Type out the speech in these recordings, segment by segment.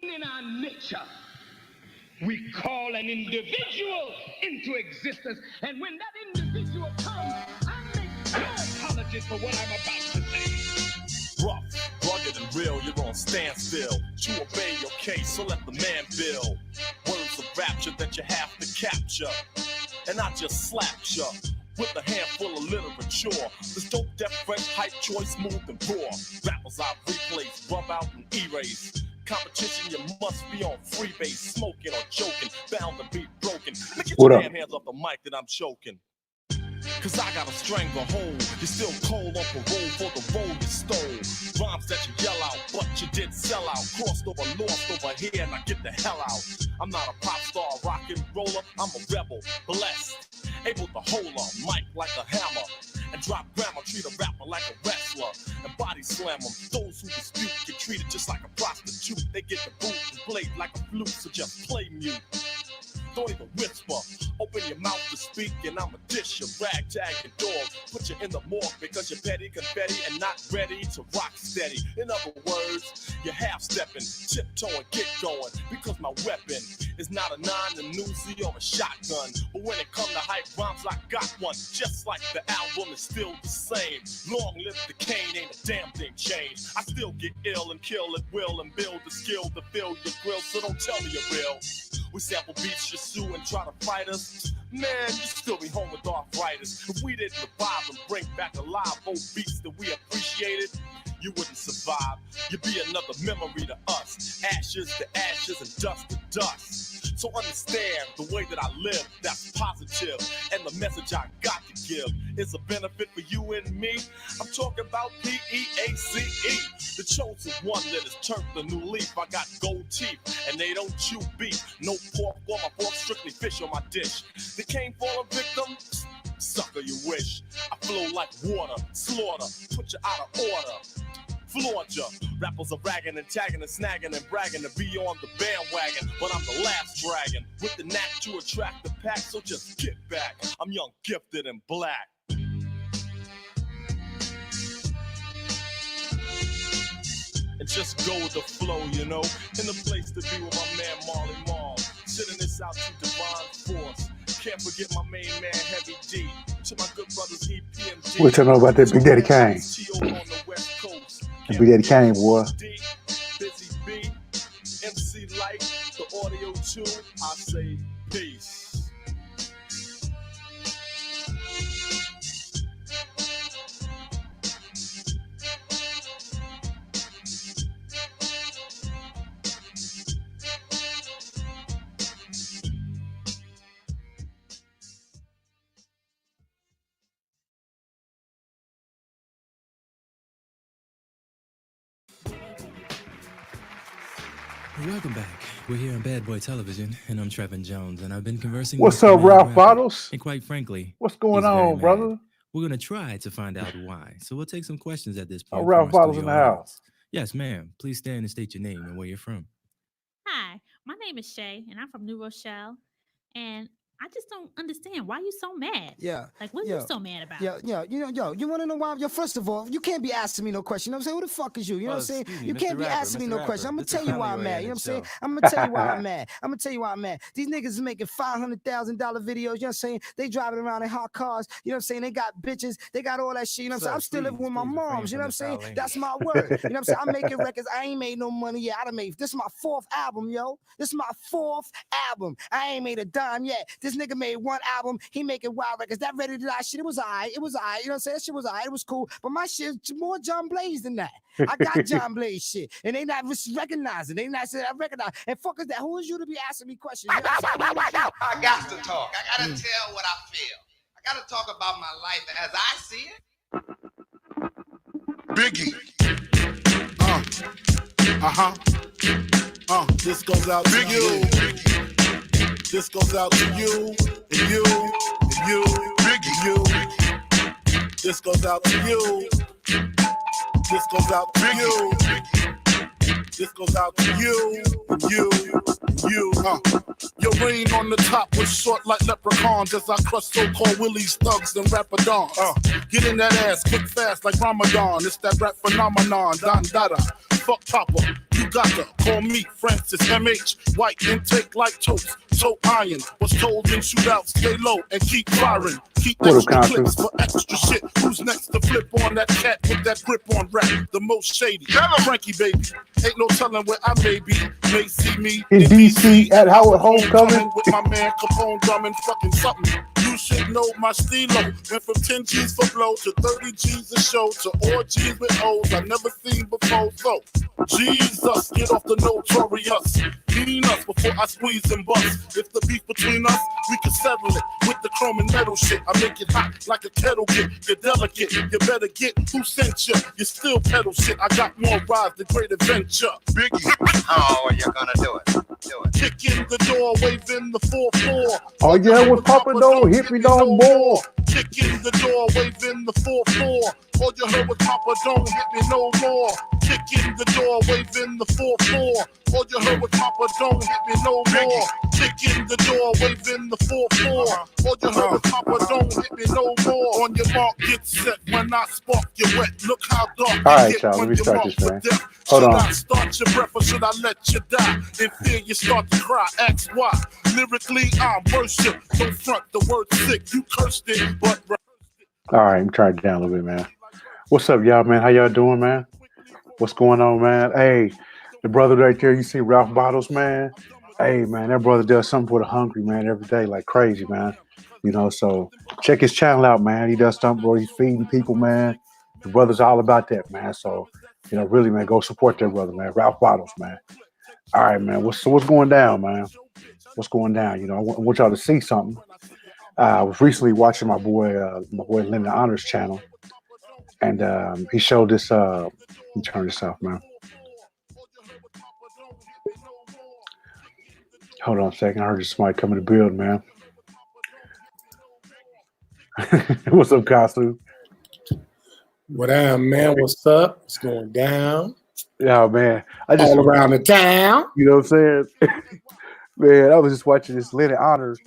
In our nature, we call an individual into existence, and when that individual comes, I make no apologies for what I'm about to say. Rough, rugged, and real, you're on standstill. To obey your case, so let the man build. Words of rapture that you have to capture, and I just slapped ya with a handful of literature. This dope, deaf, fresh, hype, choice, smooth, and raw. Rappers I replace, rub out, and erase. Competition, you must be on freebase, smoking or joking, bound to be broken. Look at your damn hands off the mic that I'm choking. Cause I got a stranglehold. You're still cold on parole for the role you stole. Rhymes that you yell out, but you did sell out. Crossed over, lost over here, and I get the hell out. I'm not a pop star, rock and roller. I'm a rebel, blessed, able to hold a mic like a hammer and drop grammar, treat a rapper like a wrestler and body slam them. Those who dispute get treated just like a prostitute. They get the boot and played like a flute, so just play mute. Don't even whisper, open your mouth to speak, and I'ma dish your ragtag and dog. Put you in the morgue because you're petty, confetti, and not ready to rock steady. In other words, you're half-stepping, tiptoeing, get going, because my weapon is not a 9, a Uzi, or a shotgun. But when it comes to hype rhymes, I got one, just like the album is still the same. Long live the cane, ain't a damn thing changed. I still get ill and kill at will and build the skill to fill your grill, so don't tell me you're real. We sample beats, you sue and try to fight us. Man, you still be home with arthritis. If we didn't revive and bring back alive old beats that we appreciated, you wouldn't survive. You'd be another memory to us. Ashes to ashes and dust to dust. So understand the way that I live, that's positive. And the message I got to give is a benefit for you and me. I'm talking about P-E-A-C-E. The chosen one that has turned the new leaf. I got gold teeth and they don't chew beef. No pork on my fork, strictly fish on my dish. The cane fallen victim? Sucker, you wish. I flow like water, slaughter, put you out of order. Floored ya. Rappers are ragging and tagging and snagging and bragging to be on the bandwagon. But I'm the last dragon with the knack to attract the pack, so just get back. I'm young, gifted, and black. And just go with the flow, you know. In the place to be with my man Marley Marl. Sitting this out to divine force. Can't forget my main man Heavy D. To my good brothers EPMD. What you know about that Big Daddy Kane? Big Daddy Kane, boy. Busy B, MC Light, the audio too. I say peace. Welcome back. We're here on Bad Boy Television, and I'm Trevin Jones, and I've been conversing What's with up, Ralph Bottles? And quite frankly, what's going on, brother? We're going to try to find out why. So we'll take some questions at this point. Ralph Bottles in the house. Yes, ma'am. Please stand and state your name and where you're from. Hi, my name is Shay, and I'm from New Rochelle, and I just don't understand why you so mad. Yeah. Like, what are you so mad about? Yeah. You want to know why? Yo, first of all, you can't be asking me no question. You know what I'm saying? Who the fuck is you? You know what I'm saying? You can't be asking me no question. I'm going to tell you why I'm mad. You know what I'm saying? I'm going to tell you why I'm mad. I'm going to tell you why I'm mad. These niggas is making $500,000 videos. You know what I'm saying? They driving around in hot cars. You know what I'm saying? They got bitches. They got all that shit. You know what I'm saying? I'm still living with my moms. You know what I'm saying? That's my word. You know what I'm saying? I'm making records. I ain't made no money yet. I done made. This is my 4th album, yo. This is my 4th album. I ain't made a dime yet. This nigga made one album, he making wild records. That Ready to Die shit, it was alright. You know what I'm saying? That shit was alright. It was cool. But my shit's more John Blaze than that. I got John Blaze shit. And they not recognizing. They not saying I recognize. And fuck is that? Who is you to be asking me questions? You know I got to talk. I got to tell what I feel. I got to talk about my life as I see it. Biggie. This goes out to you. This goes out to you, and you, and you, and you. This goes out to you. This goes out to you. This goes out to you, and you, and you. Your reign on the top was short like leprechauns as I crush so-called willies, thugs, and rapadons. Get in that ass quick fast like Ramadan. It's that rap phenomenon, Don Dada. Fuck Papa, You got to call me Francis M.H. White intake like toast. So iron was told in shootouts, stay low and keep firing. Keep extra clips for extra shit. Who's next to flip on that cat with that grip on rap? The most shady. Frankie, baby. Ain't no telling where I may be. May see me in DC at Howard Homecoming with my man Capone drumming fucking something. You should know my stilo. Went from 10 G's for blow to 30 G's a show to orgies with O's I never seen before. So, Jesus, get off the notorious. Clean us before I squeeze and bust. If the beef between us, we can settle it with the chrome and metal shit. I make it hot like a kettle get. You're delicate, you better get who sent you. You still pedal shit. I got more rides, the great adventure. Biggie, how are you gonna do it? Do it. Kick in the door, waving the 4-4. Oh yeah, with Papa don't hit me no more. Kick in the door, waving the 4-4. All you heard was Papa don't hit me no more. Kick in the door, waving the 4-4. All you heard was Papa don't hit me no more. Kick in the door, waving the 4-4. All you heard was Papa don't hit me no more. On your mark, get set. When I spark you wet, look how dark. All right, y'all, let me start this, man. Hold on. Should I start your breath or should I let you die? In fear you start to cry, ask why. Lyrically, I'm worship. Don't front the word sick. You cursed it, but all right, I'm trying it down a little bit, man. What's up, y'all, man? How y'all doing, man? What's going on, man? Hey, the brother right there, you see Ralph Bottles, man? Hey, man, that brother does something for the hungry, man, every day, like crazy, man. You know, so check his channel out, man. He does something where he's feeding people, man. The brother's all about that, man. So, you know, really, man, go support that brother, man. Ralph Bottles, man. All right, man. What's going down, man? What's going down? You know, I want y'all to see something. I was recently watching my boy Lyndon Honors channel, and he showed this. Let me turn this off, man. Hold on a second. I heard somebody come in the building, man. What's up, Costu? What up, man? What's up? What's going down? Yeah, man. I just all around the town. You know what I'm saying? Man, I was just watching this Lyndon Honors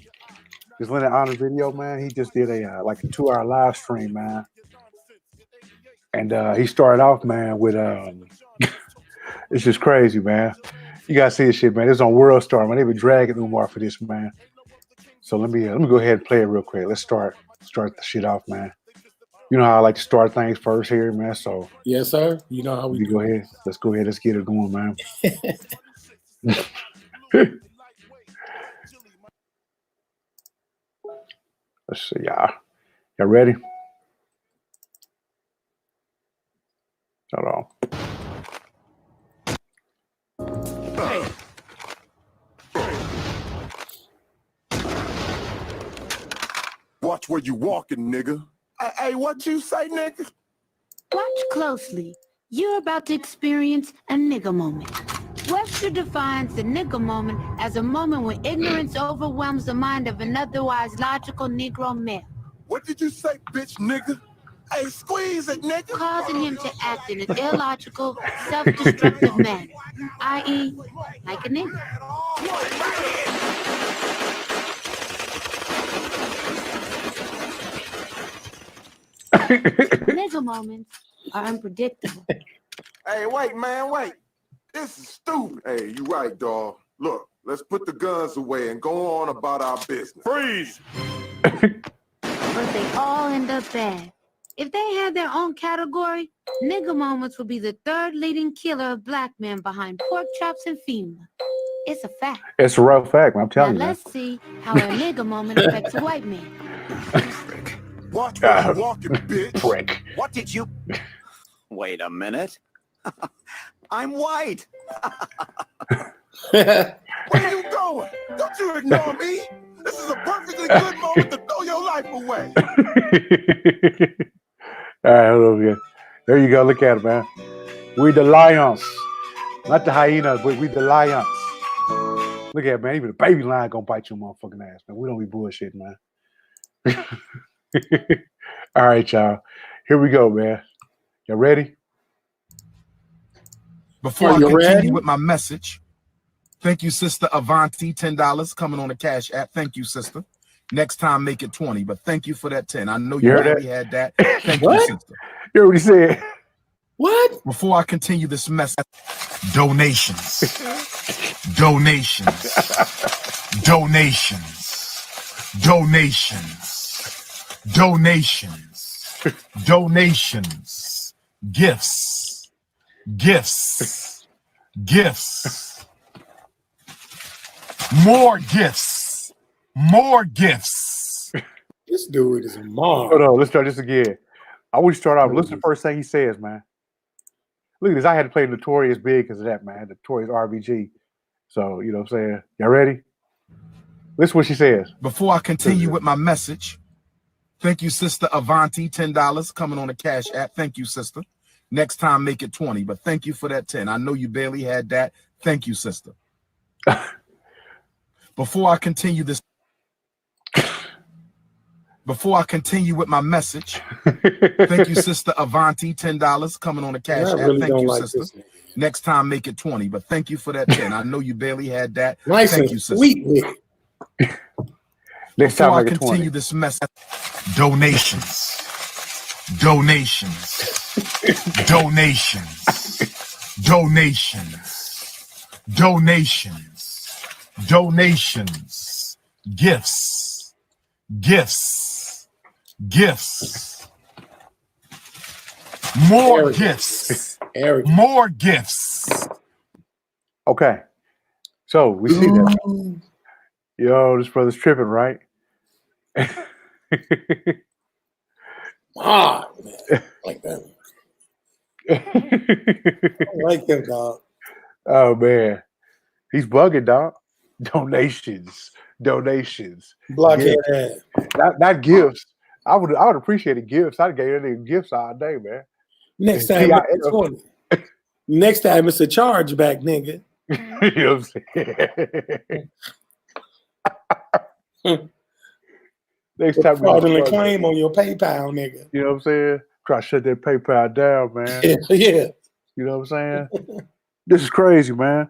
video, man. He just did a like a 2-hour live stream, man. And he started off, man, with it's just crazy, man. You gotta see this shit, man. It's on World Star, man. They been dragging Umar for this, man. So let me go ahead and play it real quick. Let's start the shit off, man. You know how I like to start things first here, man. So yes, sir. You know how we go ahead. Let's go ahead. Let's get it going, man. Let's see, y'all. Y'all ready? Hold on. watch where you walking, nigga. Hey, what you say, nigga? Watch closely. You're about to experience a nigga moment. Webster defines the nigga moment as a moment when ignorance overwhelms the mind of an otherwise logical Negro male. What did you say, bitch, nigga? Hey, squeeze it, nigga. Causing him to act in an illogical, self-destructive manner, i.e., like a nigga. Nigga moments are unpredictable. Hey, wait, man, wait. This is stupid. Hey, you right, dawg. Look, let's put the guns away and go on about our business. Freeze! But they all end up bad. If they had their own category, nigga moments would be the third leading killer of black men behind pork chops and FEMA. It's a fact. It's a rough fact, I'm telling you. Now let's see how a nigga moment affects a white man. Watch where you walking, bitch. Prick. What did you... Wait a minute. I'm white. Where are you going? Don't you ignore me. This is a perfectly good moment to throw your life away. All right, hold on. There you go. Look at it, man. We the lions. Not the hyenas, but we the lions. Look at it, man. Even the baby lion gonna bite your motherfucking ass, man. We don't be bullshitting, man. All right, y'all. Here we go, man. Y'all ready? Before I continue with my message, thank you, Sister Avanti, $10 coming on the Cash App. Thank you, sister. Next time, make it 20, but thank you for that 10. I know you already had that. Thank you, sister. You already said. What? Before I continue this message, Donations. Donations. Donations. Donations. Donations. Donations. Gifts. Gifts. Gifts. More gifts. More gifts. This dude is a mom. Hold on, let's try this again. I always start off. Listen to the first thing he says, man. Look at this. I had to play Notorious big because of that, man. Notorious RBG. So, you know what I'm saying? Y'all ready? Listen what she says. Before I continue with my message, thank you, Sister Avanti, $10 coming on the Cash App. Thank you, sister. Next time, make it 20, but thank you for that 10. I know you barely had that. Thank you, sister. Before I continue with my message, thank you, Sister Avanti, $10 coming on the Cash App. Really Thank you, like sister. Next time, make it 20, but thank you for that 10. I know you barely had that. Nice thank and you, sister. sweet with it. Next Before time, I make it 20. continue this message, donations. Donations. Donations. Donations. Donations. Donations. Gifts. Gifts. Gifts. More Arrogant. gifts. Arrogant. More gifts. Okay. So we see that. Yo, this brother's tripping, right? Ah, man. Like that. I like him, dog. Oh man, he's bugging, dog. Donations, donations. Blockhead Gifts. ass. Not gifts. I would appreciate the gifts. I'd give any gifts all day, man. Next time, it's 20. Next time, it's a chargeback, nigga. You know what I'm saying? Next time, fraudulent claim on your PayPal, nigga. You know what I'm saying? Try to shut that PayPal down, man. Yeah. You know what I'm saying? This is crazy, man.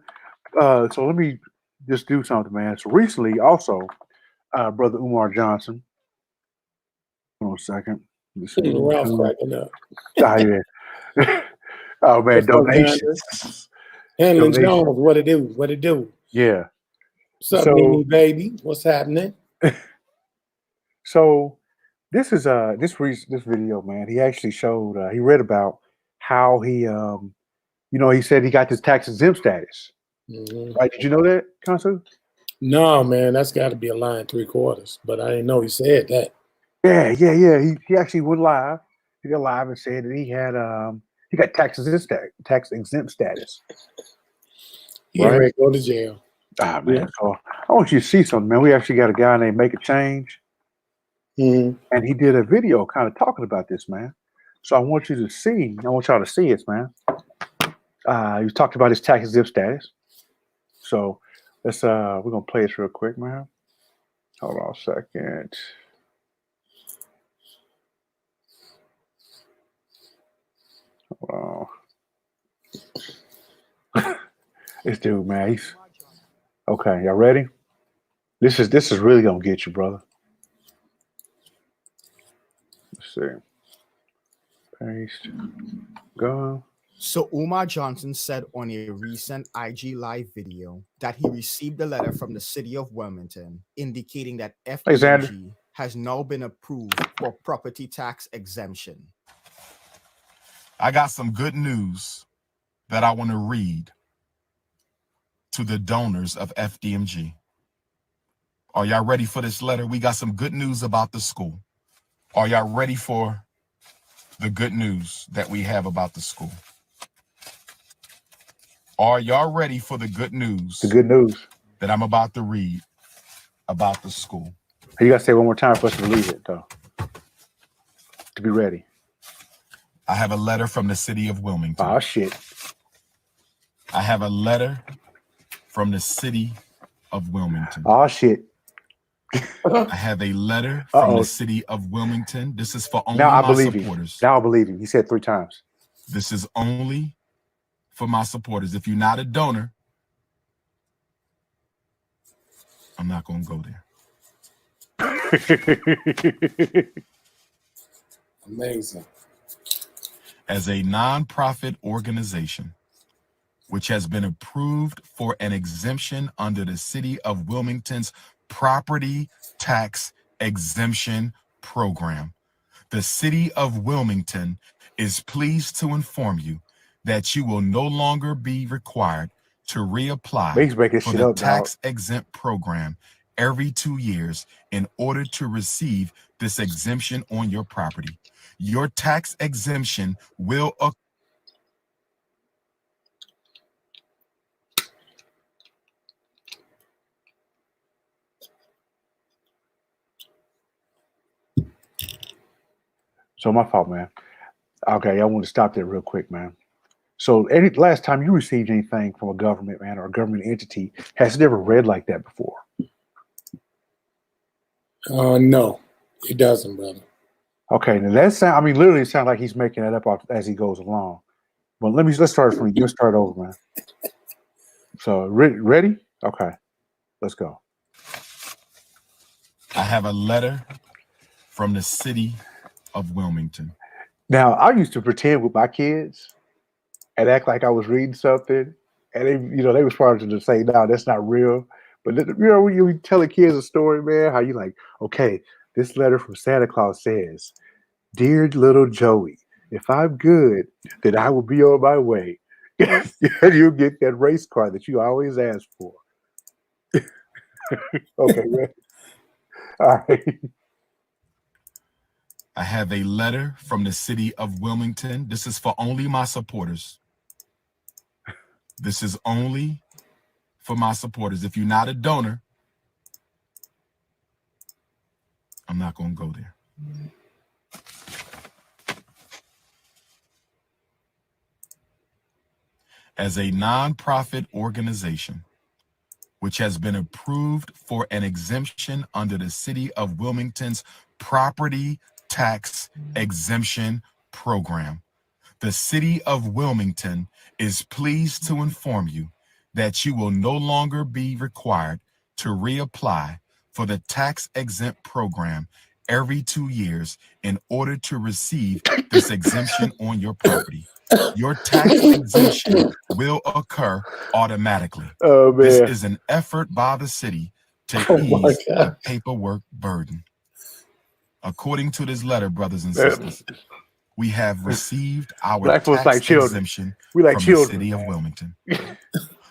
So let me just do something, man. So recently, also, Brother Umar Johnson. Hold on a second. Ralph cracking up. Oh, yeah. Oh, man, donations. Handling Jones, what it do? What it do? Yeah. What's up, Mimi, baby? What's happening? So this is this video, man. He actually showed he read about how he he said he got this tax exempt status. Right? Did you know that, Consul? No, man, that's got to be a lie in 3/4. But I didn't know he said that. Yeah. He actually went live. He got live and said that he had he got tax exempt status. He ain't ready to go to jail. Ah, man. So I want you to see something, man. We actually got a guy named Make a Change. And he did a video kind of talking about this, man. So I want you to see, I want y'all to see it, man. He talked about his tax exempt status. So let's we're gonna play this real quick, man. Hold on a second. Hold on. This dude, man, he's okay. Y'all ready? This is really gonna get you, brother. Let's see. Paste. Go. So Umar Johnson said on a recent IG Live video that he received a letter from the city of Wilmington indicating that FDMG has now been approved for property tax exemption. I got some good news that I want to read to the donors of FDMG. Are y'all ready for this letter? We got some good news about the school. Are y'all ready for the good news that we have about the school? Are y'all ready for the good news? The good news that I'm about to read about the school. You gotta say it one more time for us to believe it, though. To be ready. I have a letter from the city of Wilmington. Oh shit. I have a letter from the city of Wilmington. Oh shit. I have a letter from the city of Wilmington. This is for only my supporters. Now I believe him. He said 3 times. This is only for my supporters. If you're not a donor, I'm not going to go there. Amazing. As a nonprofit organization, which has been approved for an exemption under the City of Wilmington's Property Tax Exemption Program. The City of Wilmington is pleased to inform you that you will no longer be required to reapply for the tax-exempt program every 2 years in order to receive this exemption on your property. Your tax exemption will occur. So my fault, man. Okay, I want to stop there real quick, man. So last time you received anything from a government, man, or a government entity, has it ever read like that before? No, it doesn't, brother. Okay, now that sound. I mean, literally, it sounds like he's making that up as he goes along. But let's start from you. Let's start over, man. So ready? Okay, let's go. I have a letter from the City of Wilmington. Now, I used to pretend with my kids and act like I was reading something, and they were starting to say, "No, that's not real." But when you tell the kids a story, man, how you like, okay, this letter from Santa Claus says, "Dear little Joey, if I'm good, then I will be on my way." And you'll get that race car that you always ask for. Okay, man. All right. I have a letter from the City of Wilmington. This is for only my supporters. This is only for my supporters. If you're not a donor, I'm not going to go there. As a nonprofit organization, which has been approved for an exemption under the City of Wilmington's Property Tax Exemption Program, the City of Wilmington is pleased to inform you that you will no longer be required to reapply for the tax-exempt program every 2 years in order to receive this exemption on your property. Your tax exemption will occur automatically. Oh, man. This is an effort by the city to ease the paperwork burden. According to this letter, brothers and sisters, we have received our tax exemption from the City of Wilmington.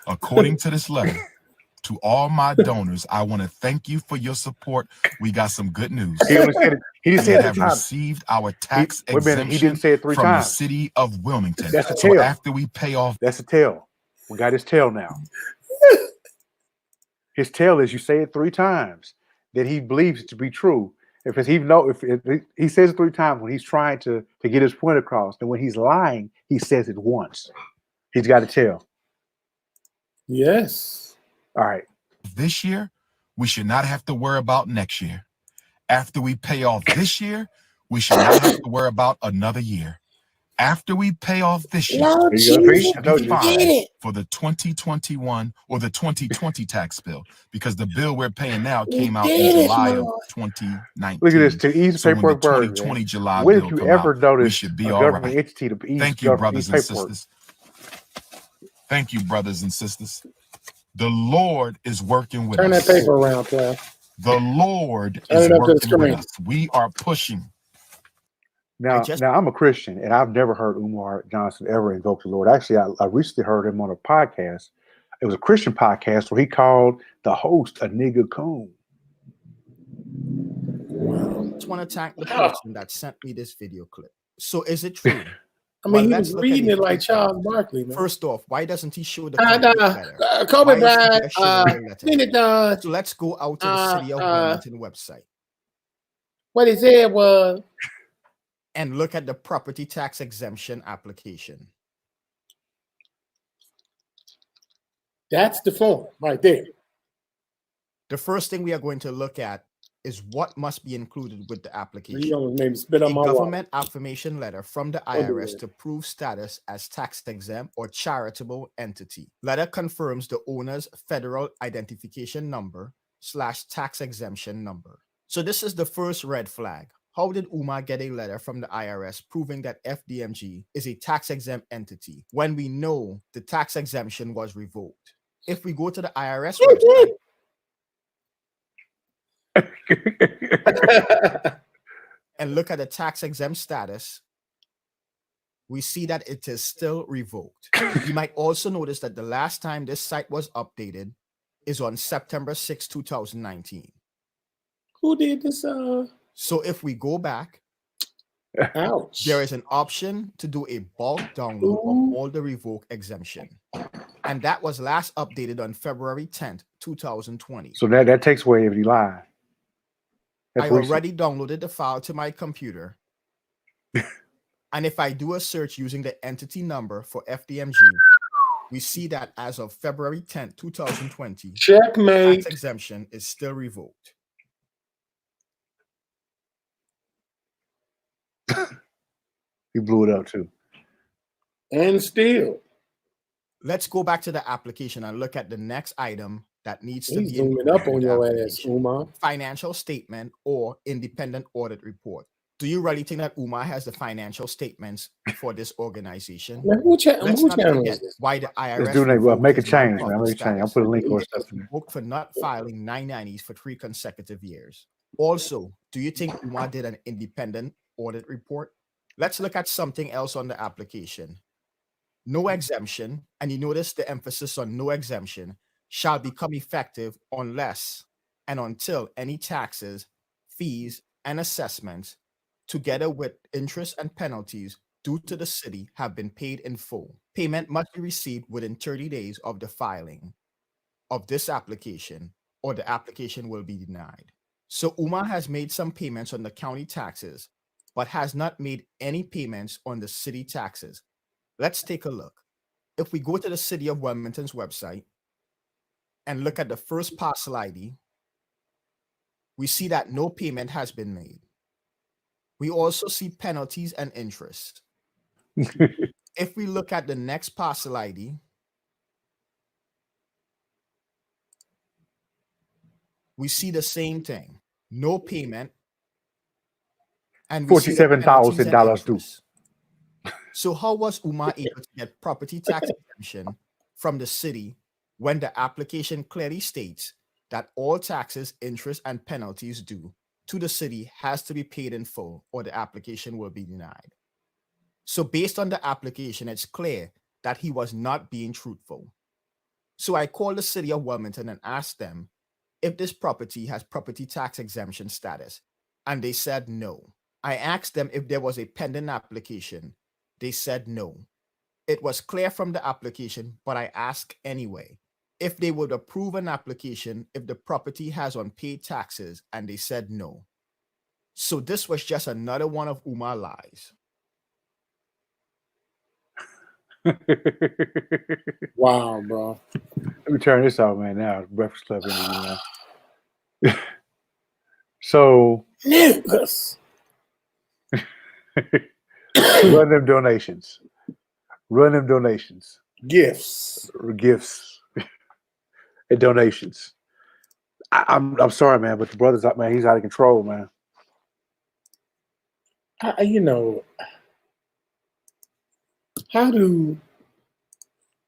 According to this letter, to all my donors, I want to thank you for your support. We got some good news. He didn't say it have received our tax exemption he didn't say it three from times. the City of Wilmington. That's a so tail. After we pay off, that's a tail. We got his tail now. His tail is you say it 3 times that he believes it to be true. If he says it 3 times when he's trying to get his point across, and when he's lying, he says it once. He's got a tail. Yes. All right. This year, we should not have to worry about next year. After we pay off this year, we should not have to worry about another year. After we pay off this year, we should be fine for the 2021 or the 2020 tax bill, because the bill we're paying now came out in July of 2019. Look at this, to ease paperwork burden. 2020 July when bill have you come ever out, noticed we should be a all government right. entity to ease Thank you, brothers and paperwork? sisters. Thank you, brothers and sisters. The Lord is working with us. Turn that paper around, Cal. The Lord is working with us. We are pushing. Now, I'm a Christian, and I've never heard Umar Johnson ever invoke the Lord. Actually, I recently heard him on a podcast. It was a Christian podcast where he called the host a nigger coon. I just want to thank the person that sent me this video clip. So is it true? I mean, he was reading it like Charles Barkley, man. First off, why doesn't he show the Kobe Bryant, So let's go out to the City of Wilmington website. What he said was, and look at the property tax exemption application. That's the form right there. The first thing we are going to look at is what must be included with the application. A government affirmation letter from the IRS to prove status as tax exempt or charitable entity. Letter confirms the owner's federal identification number / tax exemption number. So this is the first red flag. How did Umar get a letter from the IRS proving that FDMG is a tax-exempt entity when we know the tax exemption was revoked? If we go to the IRS website and look at the tax-exempt status, we see that it is still revoked. You might also notice that the last time this site was updated is on September 6, 2019. Who did this? So if we go back, ouch, there is an option to do a bulk download of all the revoked exemption. And that was last updated on February 10th, 2020. So that takes away if you lie. I already downloaded the file to my computer. And if I do a search using the entity number for FDMG, we see that as of February 10th, 2020, checkmate, tax exemption is still revoked. You blew it up too. And still. Let's go back to the application and look at the next item that needs to be zooming up on your ass, Umar. Financial statement or independent audit report. Do you really think that Umar has the financial statements for this organization? Man, Let's not forget why the IRS make a change, man. Make a change. I'll put a link or stuff. Revoked for not filing 990s for 3 consecutive years. Also, do you think Umar did an independent audit report? Let's look at something else on the application. No exemption, and you notice the emphasis on no exemption, shall become effective unless and until any taxes, fees, and assessments, together with interest and penalties due to the city, have been paid in full. Payment must be received within 30 days of the filing of this application, or the application will be denied. So Umar has made some payments on the county taxes, but has not made any payments on the city taxes. Let's take a look. If we go to the City of Wilmington's website and look at the first parcel ID, we see that no payment has been made. We also see penalties and interest. If we look at the next parcel ID, we see the same thing. No payment. And $47,000 due. So how was Umar able to get property tax exemption from the city when the application clearly states that all taxes, interest, and penalties due to the city has to be paid in full or the application will be denied? So based on the application, it's clear that he was not being truthful. So I called the City of Wilmington and asked them if this property has property tax exemption status, and they said no. I asked them if there was a pending application. They said no. It was clear from the application, but I asked anyway if they would approve an application if the property has unpaid taxes, and they said no. So this was just another one of Umar lies. Wow, bro. Let me turn this out, man. Now, Breakfast Club interview, man. So, run them donations. Run them donations. Gifts. And donations. I'm sorry, man, but the brother's up, man. He's out of control, man. You know, how do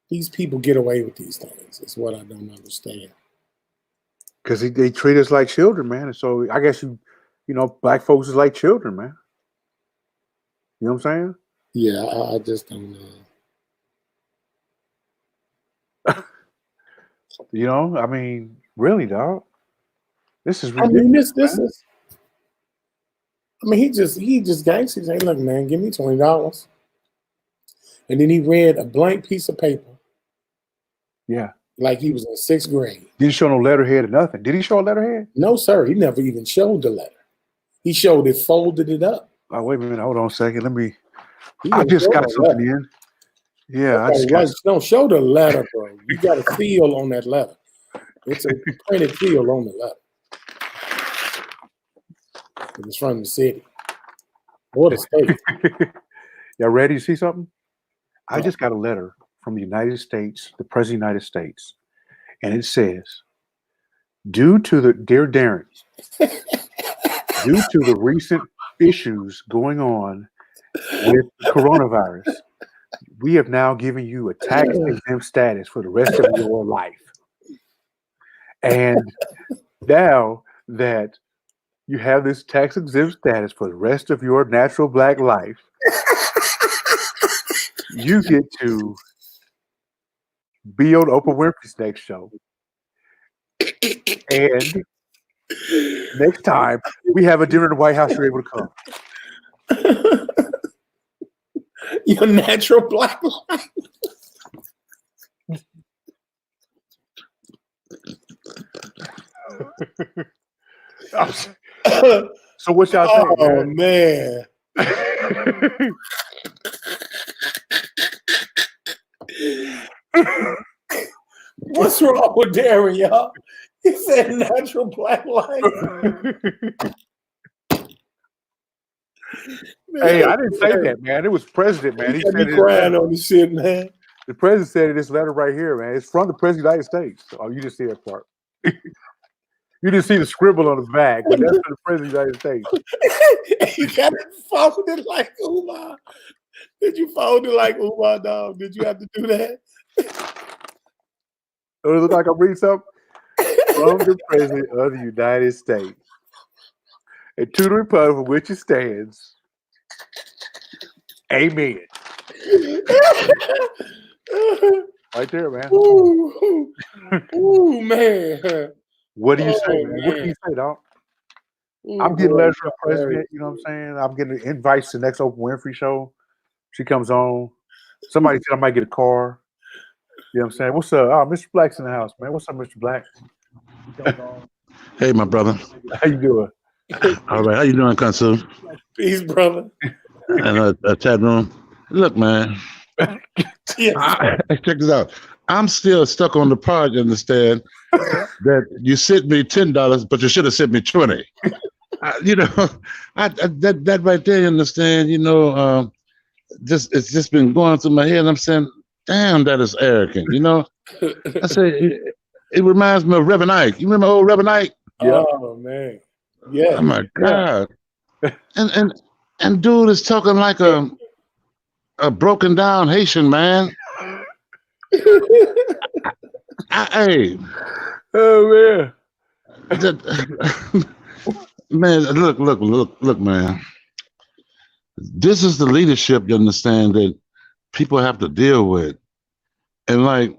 these people get away with these things? Is what I don't understand. Because they treat us like children, man. And so I guess you know, black folks is like children, man. You know what I'm saying? Yeah, I just don't know. You know, I mean, really, dog. This is ridiculous. I mean, this is. I mean, he just gangster. He said, "Look, man, give me $20," and then he read a blank piece of paper. Yeah, like he was in 6th grade. Didn't show no letterhead or nothing. Did he show a letterhead? No, sir. He never even showed the letter. He showed it, folded it up. Oh, wait a minute. Hold on a second. Let me. I just got something in. Yeah, I just got. Don't show the letter, bro. You got a seal on that letter. It's a printed seal on the letter. It's from the city or the state. Y'all ready to see something? I just got a letter from the United States, the President of the United States, and it says, "Due to the dear Darren, due to the recent issues going on with coronavirus, we have now given you a tax-exempt status for the rest of your life. And now that you have this tax-exempt status for the rest of your natural black life, you get to be on Oprah Winfrey's next show. And next time we have a dinner in the White House, you're able to come. Your natural black life. So what y'all think? Oh man. What's wrong with Darren, y'all? He said natural black life. Hey, I didn't say that, man. It was president, man. He said me crying on the shit, man. The president said in this letter right here, man. It's from the president of the United States. Oh, you just see that part. You didn't see the scribble on the back, but that's from the president of the United States. You got to fold it like Umar. Did you fold it like Umar, dog? Did you have to do that? Does it look like I'm reading something? From the president of the United States. And to the republic for which it stands. Amen. Right there, man. Ooh, ooh man. What do you say, man? What do you say, dog? I'm getting letters from the president, you know what I'm saying? I'm getting invites to the next Oprah Winfrey show. She comes on. Somebody said I might get a car. You know what I'm saying? What's up? Oh, Mr. Black's in the house, man. What's up, Mr. Black? Hey, my brother. How you doing? All right. How you doing, Kansu? Peace, brother. And chat room. Look, man. Check this out. I'm still stuck on the part, you understand, that you sent me $10, but you should have sent me 20. That right there, you understand, it's just been going through my head, and I'm saying, damn, that is arrogant, I say, it reminds me of Reverend Ike. You remember old Reverend Ike? Yeah. Oh, man. Yeah. Oh, my God. Yeah. And dude is talking like a broken down Haitian man. Hey. Oh, man. Man, look, man. This is the leadership, you understand, that people have to deal with. And like,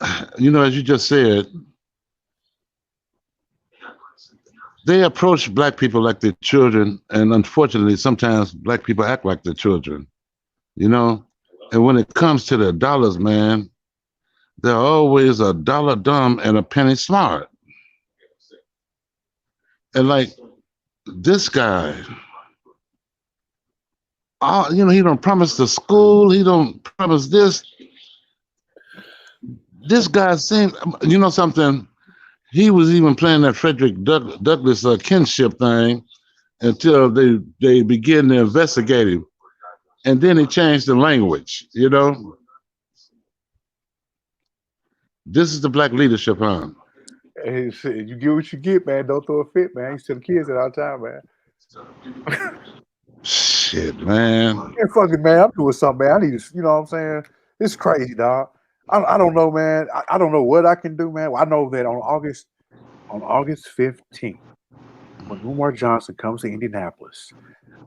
as you just said, they approach black people like they're children, and unfortunately, sometimes black people act like they're children, And when it comes to the dollars, man, they're always a dollar dumb and a penny smart. And like this guy, he don't promise the school, he don't promise this. This guy seems, something, he was even playing that Frederick Douglass kinship thing until they begin to investigate him. And then he changed the language, This is the black leadership, huh? Hey, shit, you get what you get, man. Don't throw a fit, man. You tell the kids that all the time, man. Shit, man. Yeah, fuck it, man. I'm doing something, man. I need to, you know what I'm saying? It's crazy, dog. I don't know, man. I don't know what I can do, man. I know that on August 15th, when Umar Johnson comes to Indianapolis,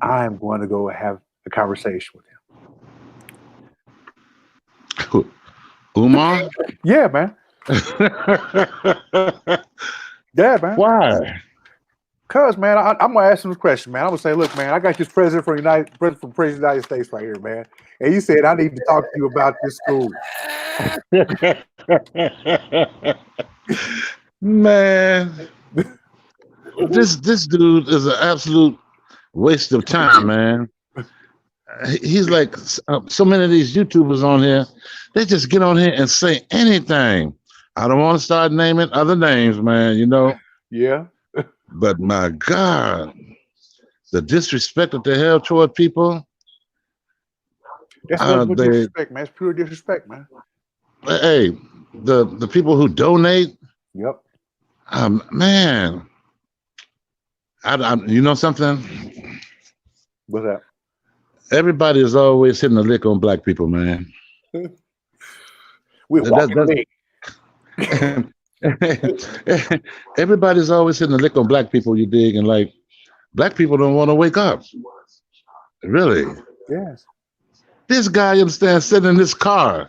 I am going to go have a conversation with him. Umar? Yeah, man. Yeah, man. Why? Because, man, I'm gonna ask him a question, man. I'm gonna say, look, man, I got this president from the United States right here, man. And you said I need to talk to you about this school. Man, this dude is an absolute waste of time, man. He's like so many of these YouTubers on here. They just get on here and say anything. I don't want to start naming other names, man. Yeah. But my God, the disrespect that they have toward people. That's not disrespect, man. It's pure disrespect, man. Hey, the people who donate. Yep. Man, I you know something? What's that? Everybody is always hitting the lick on black people, man. We're walking Everybody's always hitting the lick on black people, you dig? And like, black people don't want to wake up. Really? Yes. This guy, you understand, sitting in this car.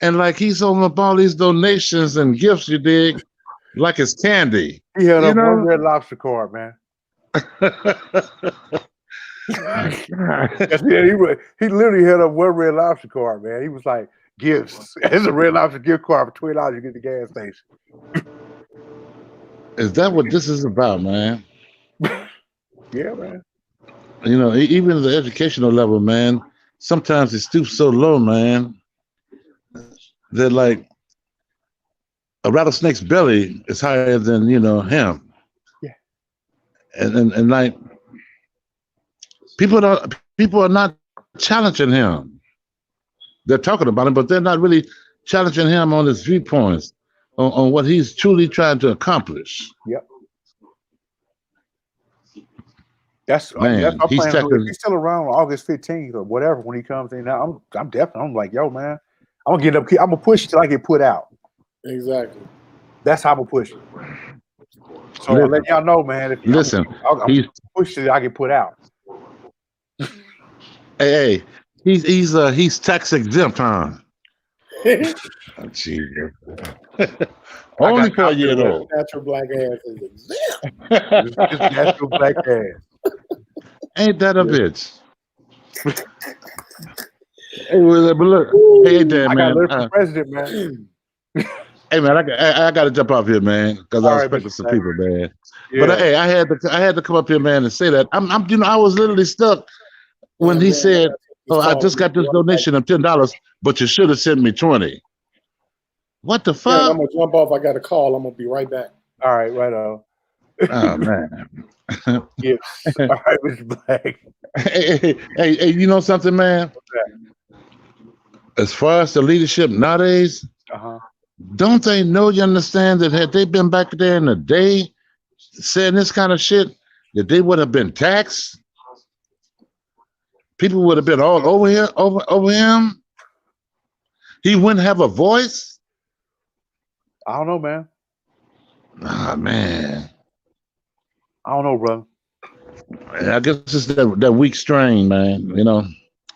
And like he's holding up all these donations and gifts, you dig? Like it's candy. He had up one Red Lobster card, man. He literally had up one Red Lobster card, man. He was like, gifts. It's a Red Lobster gift card for $20 you get at the gas station. Is that what this is about, man? Yeah, man. You know, even at the educational level, man, sometimes it stoops so low, man, that like a rattlesnake's belly is higher than, you know, him. Yeah. And like people are not challenging him. They're talking about him, but they're not really challenging him on his viewpoints, on what he's truly trying to accomplish. Yep. That's Man, that's my he's plan. checking- If he's still around on August 15th or whatever when he comes in, now I'm like, yo, man, I'm gonna push it till I get put out. Exactly. That's how I'm gonna push it. So I'll let y'all know, man. If Listen, I'm he's push it till I get put out. hey, he's tax exempt, huh? Oh, Jesus. Only for a year though. Natural black ass is exempt. Just natural black ass. Ain't that a bitch? Hey, but look, hey, Dan, I man. got learn from president, man. Hey, man, I got to jump off here, man, because I was expecting some people, man. Yeah. But hey, I had to come up here, man, and say that. I'm you know, I was literally stuck when he said, "Oh, I just got this donation of $10, but you should have sent me 20." What the Yeah, fuck? I'm gonna jump off. I got a call. I'm gonna be right back. All right, right on. Oh man. Yes. All right, Mr. Black. Hey, you know something, man? As far as the leadership nowadays, don't they know, you understand, that had they been back there in the day saying this kind of shit, that they would have been taxed? People would have been all over here, over him. He wouldn't have a voice. I don't know, man. Ah, man. I don't know, brother. I guess it's that weak strain, man. You know.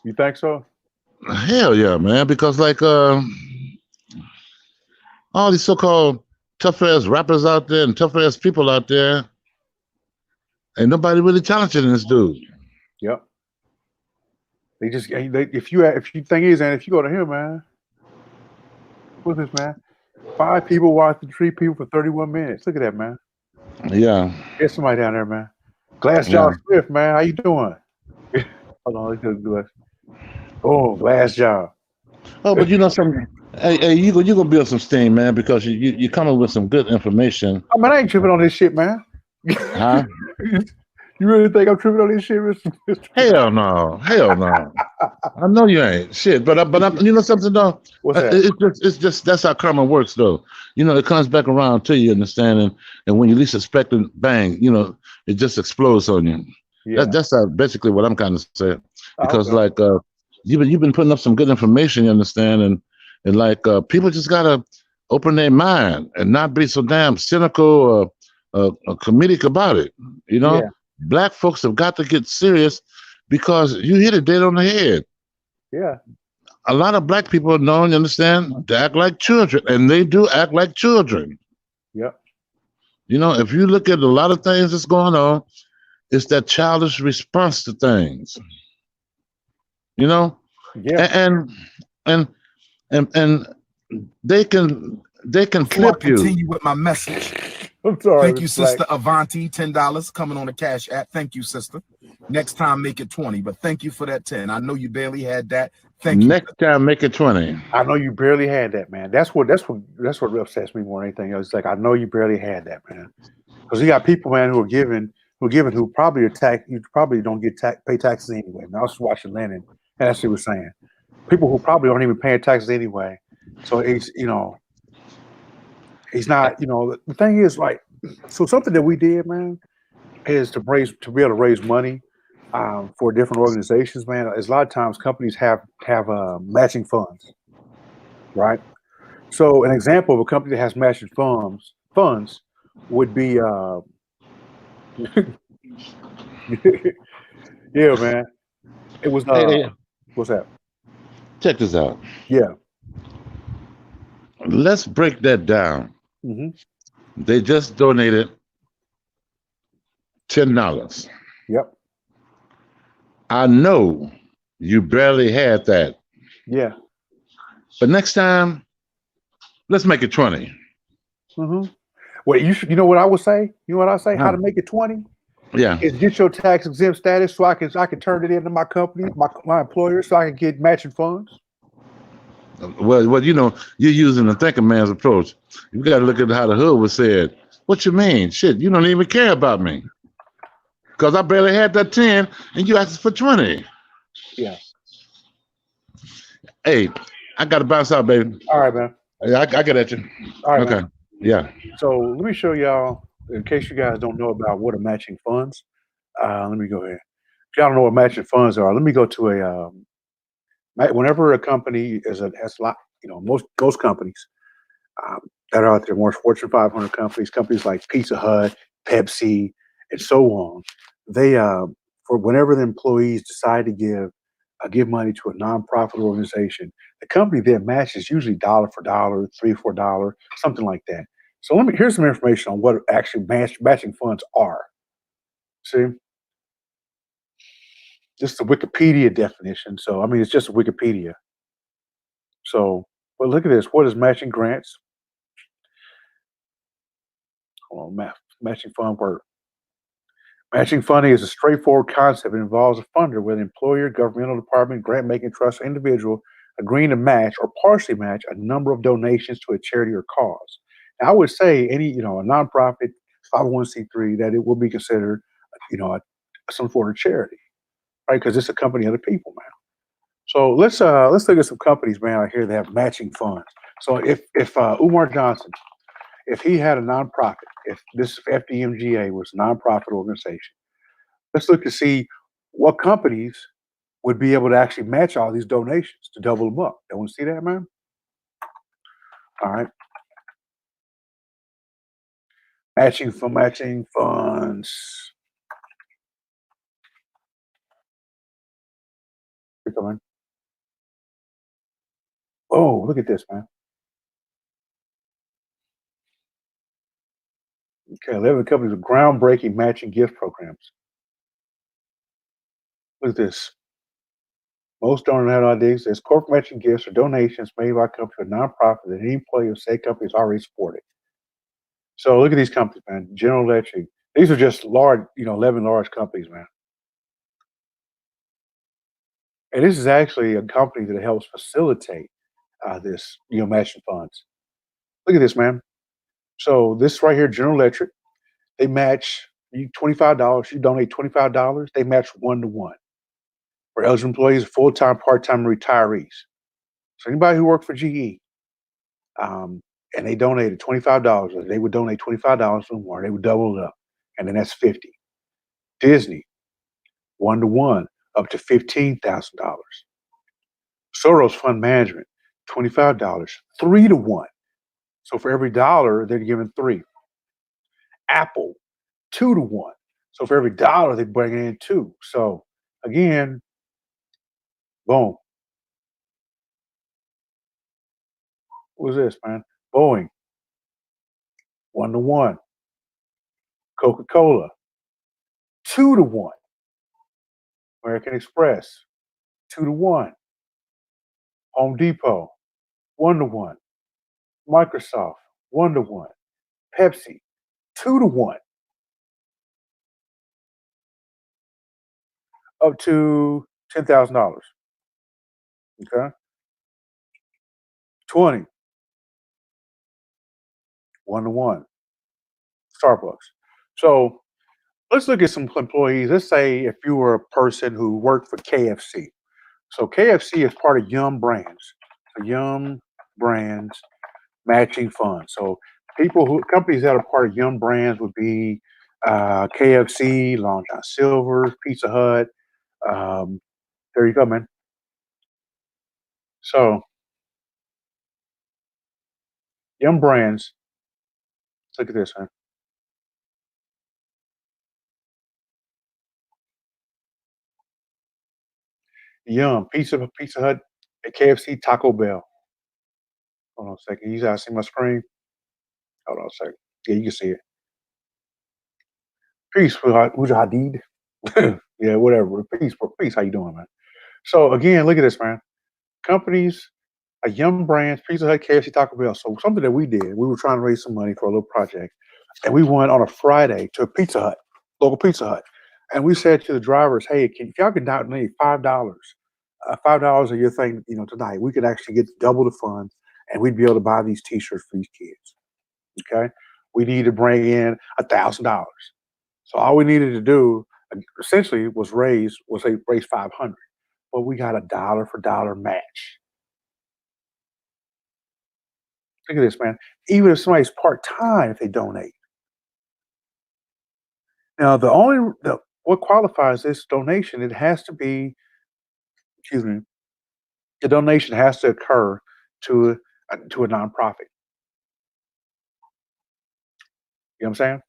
You think so? Hell yeah, man. Because like all these so-called tough ass rappers out there and tough ass people out there, ain't nobody really challenging this dude. Yep. They just if you think is, and if you go to him, man, what's this, man? 5 people watching 3 people for 31 minutes. Look at that, man. Yeah. There's somebody down there, man. Glass Jaw Swift, man. How you doing? Hold on, let's do it. Oh, Glass Jaw. Oh, but you know something. Hey, you gonna build some steam, man, because you coming with some good information. I mean, I ain't tripping on this shit, man. Huh? You really think I'm tripping on this shit, Mr. Hell no. I know you ain't shit, but you know something though. What's that? It's just that's how karma works though. You know, it comes back around to you, understand? And when you least expect it, bang, you know, it just explodes on you. Yeah. That's basically what I'm kind of saying. Because okay. like you've been putting up some good information, you understand, and like people just gotta open their mind and not be so damn cynical or comedic about it. You know, Black folks have got to get serious because you hit it dead on the head. Yeah. A lot of Black people are known, you understand, to act like children, and they do act like children. Yep. You know, if you look at a lot of things that's going on, it's that childish response to things. You know, and they can Before I flip you. continue with my message. I'm sorry. Thank you, Sister Avanti. $10 coming on the Cash App. Thank you, sister. Next time, make it 20. But thank you for that 10. I know you barely had that. Thank you. Next time, make it 20. I know you barely had that, man. That's what upsets me more than anything else. It's like I know you barely had that, man. Because you got people, man, who probably attack. You probably don't pay taxes anyway. Now I was watching Lennon, and that's what he was saying. People who probably aren't even paying taxes anyway. So he's not. You know, the thing is, like, so something that we did, man, is to be able to raise money for different organizations, man, is a lot of times companies have matching funds, right? So an example of a company that has matching funds would be yeah, man. It was Hey, what's that? check this out. Yeah. Let's break that down. Mm-hmm. They just donated $10. Yep. I know you barely had that, Yeah. but next time, let's make it 20. Mm-hmm. Well, you know what I would say? You know what I say? How to make it 20? Yeah. Is get your tax exempt status so I can turn it into my company, my employer, so I can get matching funds. Well, you know, you're using the thinking man's approach. You got to look at how the hood was said. What you mean? Shit, you don't even care about me. Because I barely had that 10 and you asked for 20. Yeah. Hey, I got to bounce out, baby. All right, man. I get at you. All right, okay. man. Yeah. So let me show y'all, in case you guys don't know about what are matching funds. Let me go ahead. If y'all don't know what matching funds are, let me go to whenever a company has a lot, most companies that are out there, more Fortune 500 companies like Pizza Hut, Pepsi, and so on, they for whenever the employees decide to give money to a nonprofit organization, the company then matches usually dollar for dollar, $3 for $1, something like that. So here's some information on what actually matching funds are. See, this is the Wikipedia definition. So I mean, it's just Wikipedia. So, but look at this. What is matching grants? Hold on, matching fund work. Matching funding is a straightforward concept. It involves a funder, whether employer, governmental department, grant making trust, or individual, agreeing to match or partially match a number of donations to a charity or cause. Now, I would say a nonprofit, 501c3, that it will be considered, some sort of charity, right? Because it's a company of the people, man. So let's look at some companies, man, out here that have matching funds. So if Umar Johnson, if he had a nonprofit, if this FDMGA was a nonprofit organization, let's look to see what companies would be able to actually match all these donations to double them up. You want to see that, man? All right. Matching funds. Here come on. Oh, look at this, man. Okay, 11 companies with groundbreaking matching gift programs. Look at this. Most donors nowadays, there's corporate matching gifts or donations made by a company to a nonprofit that any employee of said company is already supported. So look at these companies, man. General Electric. These are just large, 11 large companies, man. And this is actually a company that helps facilitate this, matching funds. Look at this, man. So this right here, General Electric, they match you $25. You donate $25, they match 1-to-1 for eligible employees, full-time, part-time, retirees. So anybody who worked for GE, and they donated $25, they would donate $25 or more. They would double it up, and then that's 50. Disney, 1-to-1, up to $15,000. Soros Fund Management, $25, 3-to-1. So for every dollar, they're giving 3. Apple, 2-to-1. So for every dollar, they bring in 2. So again, boom. What's this, man? Boeing, 1-to-1. Coca-Cola, 2-to-1. American Express, 2-to-1. Home Depot, 1-to-1. Microsoft, 1-to-1. Pepsi, 2-to-1. Up to $10,000. Okay. 20, 1-to-1. Starbucks. So let's look at some employees. Let's say if you were a person who worked for KFC. So KFC is part of Yum Brands. So Yum Brands matching fund. So companies that are part of Yum Brands would be KFC, Long John Silver's, Pizza Hut, There you go, man. So, Yum Brands. Look at this, man. Yum, Pizza Hut, and KFC, Taco Bell. Hold on a second. You guys see my screen? Hold on a second. Yeah, you can see it. Peace, Hadid. Yeah, whatever. Peace. How you doing, man? So again, look at this, man. Companies, a Yum Brands, Pizza Hut, KFC, Taco Bell. So something that we did, we were trying to raise some money for a little project, and we went on a Friday to a Pizza Hut, local Pizza Hut, and we said to the drivers, "Hey, if y'all can donate $5 of your thing, tonight, we could actually get double the funds, and we'd be able to buy these T-shirts for these kids." Okay, we need to bring in $1,000. So all we needed to do essentially was raise 500, but we got a dollar for dollar match. Look at this, man. Even if somebody's part time, if they donate. Now what qualifies this donation? It has to be, excuse me, the donation has to occur to a nonprofit. You know what I'm saying?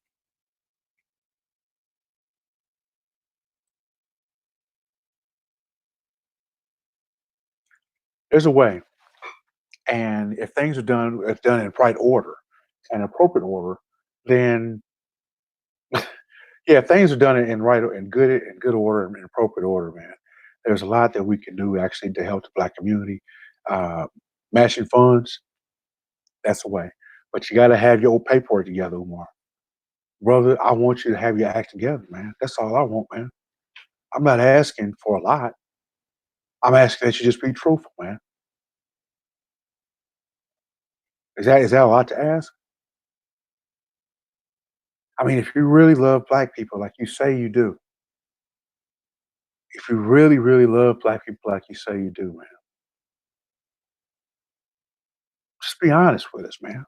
There's a way, and if things are done in right order and appropriate order, then yeah, if things are done in good order and in appropriate order, man. There's a lot that we can do actually to help the black community. Uh, Matching funds, that's the way. But you got to have your old paperwork together, Umar. Brother, I want you to have your act together, man. That's all I want, man. I'm not asking for a lot. I'm asking that you just be truthful, man. Is that a lot to ask? I mean, if you really love black people like you say you do, if you really, really love black people like you say you do, man, just be honest with us, man.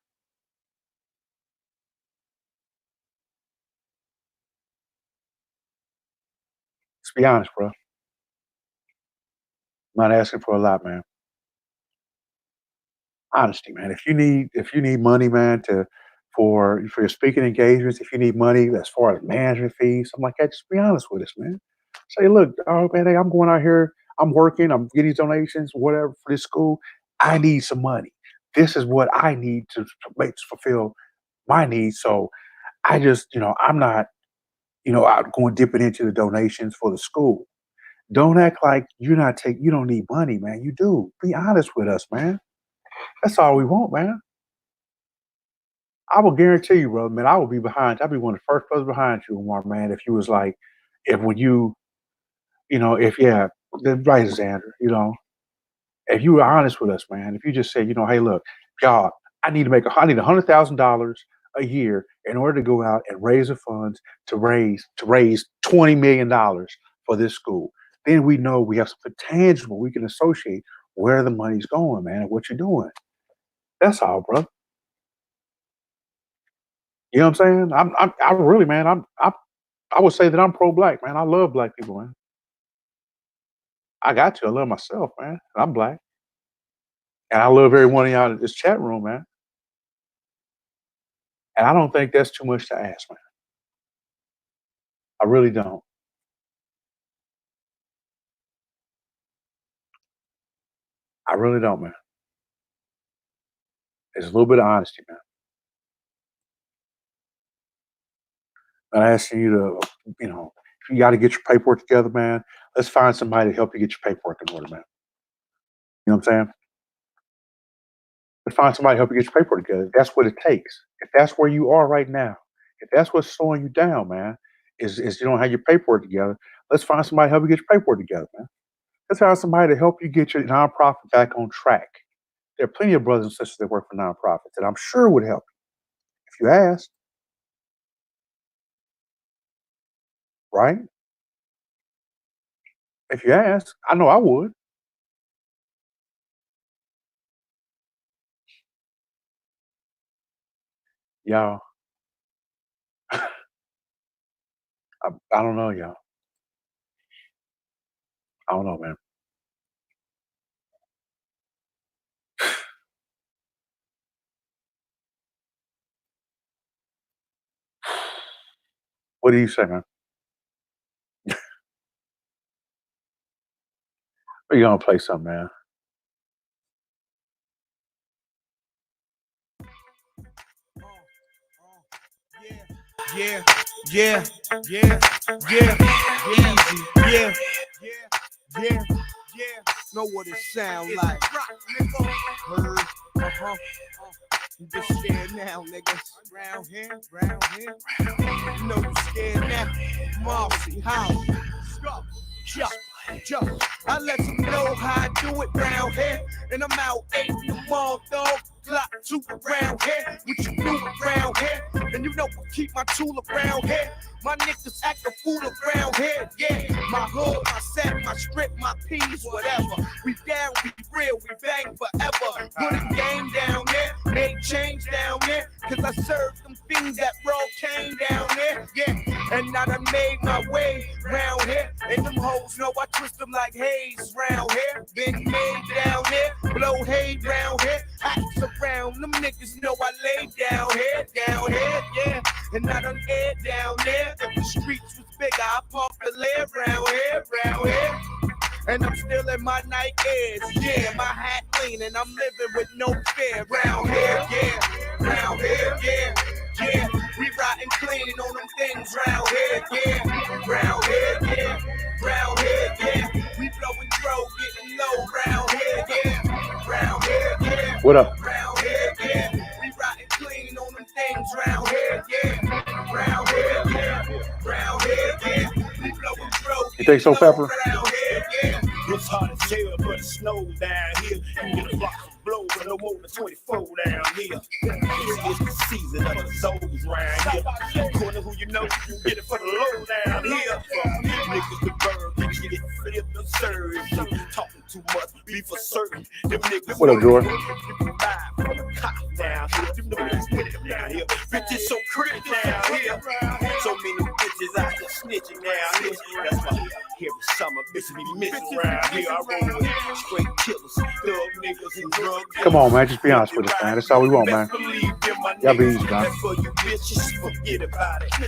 Just be honest, bro. I'm not asking for a lot, man. Honesty, man. If you need money, man, for your speaking engagements, if you need money as far as management fees, something like that, just be honest with us, man. Say, look, oh man, hey, I'm going out here, I'm working, I'm getting these donations, whatever for this school. I need some money. This is what I need to fulfill my needs. So I just, I'm not, out going dipping into the donations for the school. Don't act like you don't need money, man. You do. Be honest with us, man. That's all we want, man. I will guarantee you, bro, man, I will be behind. I'll be one of the first brothers behind you, Umar, man. If you was like, if when if yeah, then right, Xander, if you were honest with us, man, if you just said, hey, look, y'all, I need $100,000 a year in order to go out and raise the funds to raise $20 million for this school. Then we know we have something tangible we can associate where the money's going, man, and what you're doing. That's all, bro. You know what I'm saying? I really, man, I would say that I'm pro-black, man. I love black people, man. I got to. I love myself, man. I'm black, and I love every one of y'all in this chat room, man. And I don't think that's too much to ask, man. I really don't. I really don't, man. It's a little bit of honesty, man. I'm asking you to, if you got to get your paperwork together, man, let's find somebody to help you get your paperwork in order, man. You know what I'm saying? Let's find somebody to help you get your paperwork together. That's what it takes. If that's where you are right now, if that's what's slowing you down, man, is you don't have your paperwork together. Let's find somebody to help you get your paperwork together, man. Let's find somebody to help you get your nonprofit back on track. There are plenty of brothers and sisters that work for nonprofits that I'm sure would help you if you ask, right? If you ask, I know I would. Y'all, I don't know, y'all. I don't know, man. What do you say, man? Are you gonna play something, man? Yeah, yeah, yeah, yeah, easy, yeah, yeah. Know what it sound like? Heard, You get scared now, niggas. Round here, You know you scared now. Marcy, how? Jump. I let them know how I do it round here. And I'm out 8 in the mall, dog. Clock 2 around here. What you do around here? And you know I keep my tool around here. My niggas act a fool around here, yeah. My hood, my set, my strip, my P's, whatever. We down, we real, we bang forever. Put a game down there, made change down there. Cause I served them things that roll came down there, yeah. And I done made my way round here. And them hoes know I twist them like haze round here. Been made down there, blow hay round here. Axe around, them niggas know I lay down here, yeah. And I done air down there. If the streets was bigger, I pump the lair round here. And I'm still in my Nike Airs, yeah. My hat clean and I'm living with no fear round here, yeah. We riding clean on them things round here, yeah. Round here, yeah. We blowing throw, getting low round here, yeah. Round here, yeah. What up? Round here, yeah. We riding clean on them things round here, yeah. Round here, yeah. We blowing throw, You think so, Pepper? round here, yeah. It's hard to tell, but it snows down here. You get a block of blow for no more than 24 down here. It's the season of the souls round here. According to who you know, you get it for the low down here. Niggas the bird, niggas get it flipped and served. Talking too much, be for certain. Them niggas What up, Jordan? for the cop down here. Them niggas with them down here. Bitches so pretty down here. So many bitches out there snitching down here. That's why every summer bitches be missing around here. I roll with straight killers, thug niggas and drug dealers. Come on, man. Just be honest with us, man. That's all we want, man. Y'all be easy, man. For you bitches, forget about it.